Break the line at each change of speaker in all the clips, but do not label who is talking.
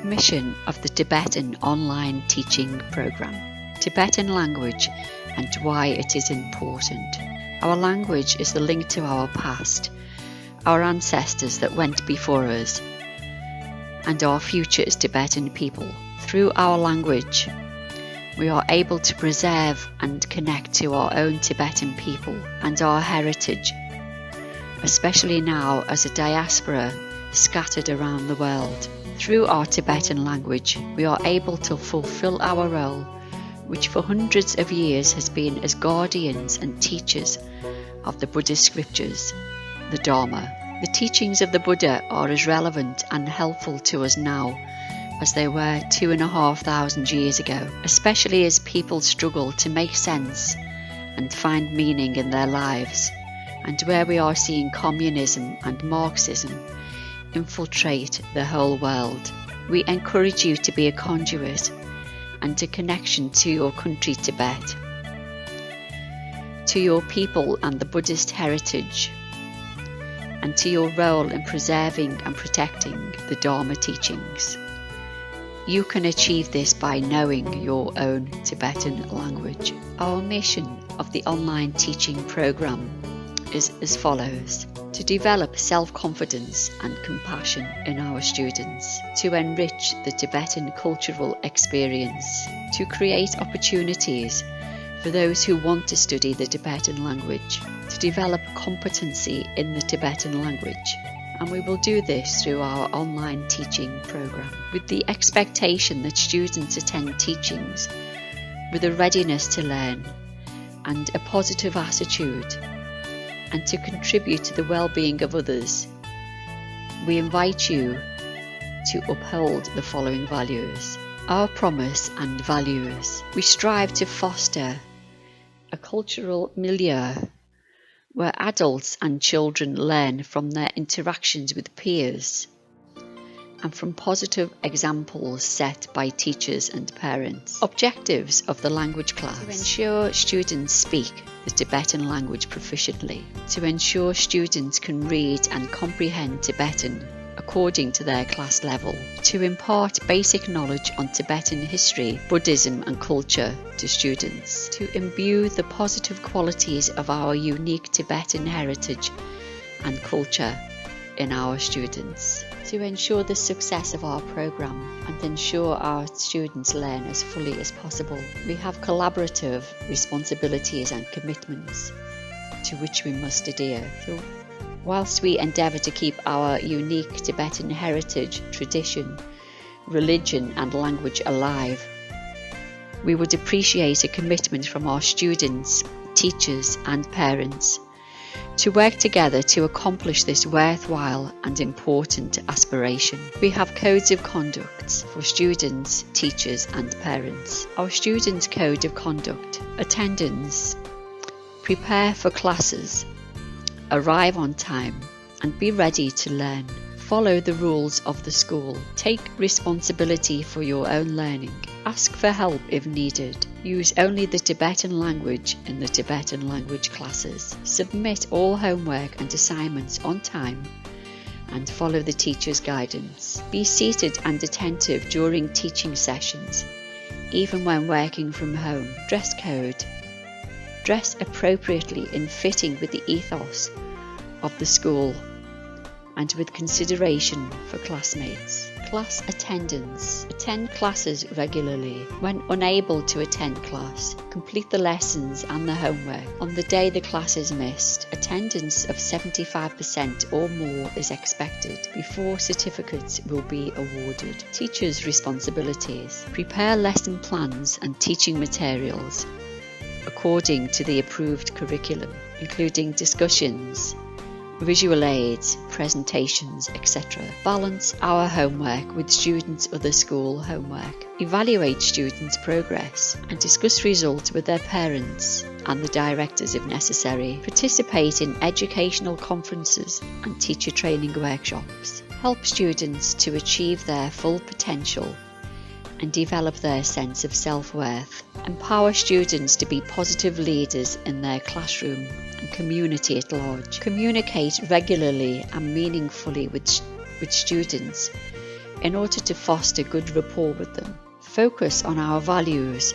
Mission of the Tibetan Online Teaching Program. Tibetan language and why it is important. Our language is the link to our past, our ancestors that went before us, and our future as Tibetan people. Through our language, we are able to preserve and connect to our own Tibetan people and our heritage, especially now as a diaspora scattered around the world. Through our Tibetan language, we are able to fulfill our role, which for hundreds of years has been as guardians and teachers of the Buddhist scriptures, the Dharma. The teachings of the Buddha are as relevant and helpful to us now as they were 2,500 years ago, especially as people struggle to make sense and find meaning in their lives, and where we are seeing communism and Marxism infiltrate the whole world. We encourage you to be a conduit and a connection to your country Tibet, to your people and the Buddhist heritage, and to your role in preserving and protecting the Dharma teachings. You can achieve this by knowing your own Tibetan language. Our mission of the online teaching program is as follows: to develop self-confidence and compassion in our students, to enrich the Tibetan cultural experience, to create opportunities for those who want to study the Tibetan language, to develop competency in the Tibetan language. And we will do this through our online teaching program, with the expectation that students attend teachings with a readiness to learn and a positive attitude, and to contribute to the well-being of others. We invite you to uphold the following values. Our promise and values. We strive to foster a cultural milieu where adults and children learn from their interactions with peers and from positive examples set by teachers and parents. Objectives of the language class: to ensure students speak the Tibetan language proficiently, to ensure students can read and comprehend Tibetan according to their class level, to impart basic knowledge on Tibetan history, Buddhism and culture to students, to imbue the positive qualities of our unique Tibetan heritage and culture in our students, to ensure the success of our program and ensure our students learn as fully as possible. We have collaborative responsibilities and commitments to which we must adhere. So, whilst we endeavour to keep our unique Tibetan heritage, tradition, religion and language alive, we would appreciate a commitment from our students, teachers and parents to work together to accomplish this worthwhile and important aspiration. We have codes of conduct for students, teachers and parents. Our students' code of conduct: attendance, prepare for classes, arrive on time and be ready to learn. Follow the rules of the school. Take responsibility for your own learning. Ask for help if needed. Use only the Tibetan language in the Tibetan language classes. Submit all homework and assignments on time and follow the teacher's guidance. Be seated and attentive during teaching sessions, even when working from home. Dress code. Dress appropriately in fitting with the ethos of the school and with consideration for classmates. Class attendance. Attend classes regularly. When unable to attend class, complete the lessons and the homework. On the day the class is missed, attendance of 75% or more is expected before certificates will be awarded. Teachers' responsibilities. Prepare lesson plans and teaching materials according to the approved curriculum, including discussions, visual aids, presentations, etc. Balance our homework with students' other school homework. Evaluate students' progress and discuss results with their parents and the directors if necessary. Participate in educational conferences and teacher training workshops. Help students to achieve their full potential and develop their sense of self-worth. Empower students to be positive leaders in their classroom and community at large. Communicate regularly and meaningfully with students in order to foster good rapport with them. Focus on our values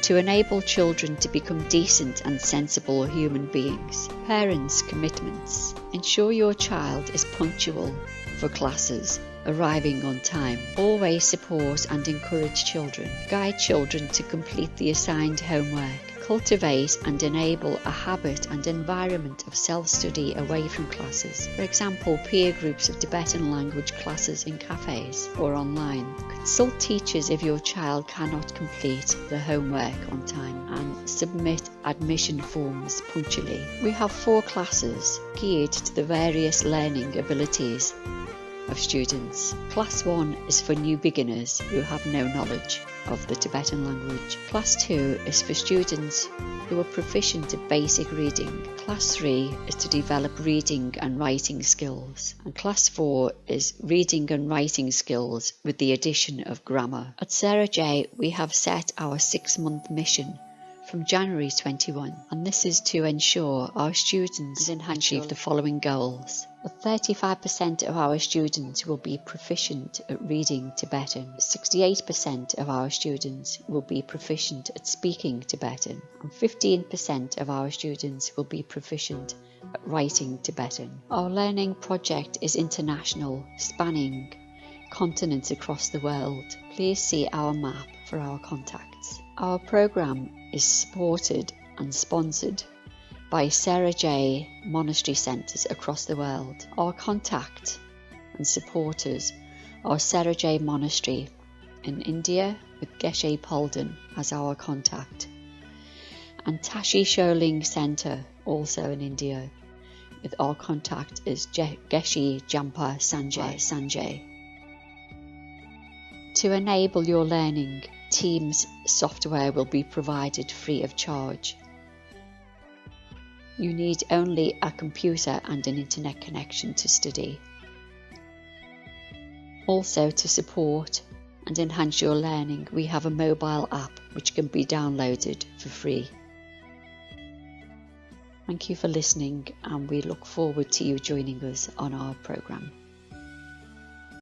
to enable children to become decent and sensible human beings. Parents' commitments. Ensure your child is punctual for classes, arriving on time. Always support and encourage children. Guide children to complete the assigned homework. Cultivate and enable a habit and environment of self-study away from classes. For example, peer groups of Tibetan language classes in cafes or online. Consult teachers if your child cannot complete the homework on time and submit admission forms punctually. We have 4 classes geared to the various learning abilities of students. Class 1 is for new beginners who have no knowledge of the Tibetan language. Class 2 is for students who are proficient at basic reading. Class 3 is to develop reading and writing skills. And Class 4 is reading and writing skills with the addition of grammar. At Sarah J, we have set our 6-month mission from January 21, and this is to ensure our students achieve the following goals. 35% of our students will be proficient at reading Tibetan, 68% of our students will be proficient at speaking Tibetan, and 15% of our students will be proficient at writing Tibetan. Our learning project is international, spanning continents across the world. Please see our map for our contacts. Our program is supported and sponsored by Sarah J monastery centres across the world. Our contact and supporters are Sarah J Monastery in India with Geshe Polden as our contact, and Tashi Sholing Centre also in India with our contact is Geshe Jampa Sanjay. To enable your learning, Teams software will be provided free of charge. You need only a computer and an internet connection to study. Also, to support and enhance your learning, we have a mobile app which can be downloaded for free. Thank you for listening, and we look forward to you joining us on our programme.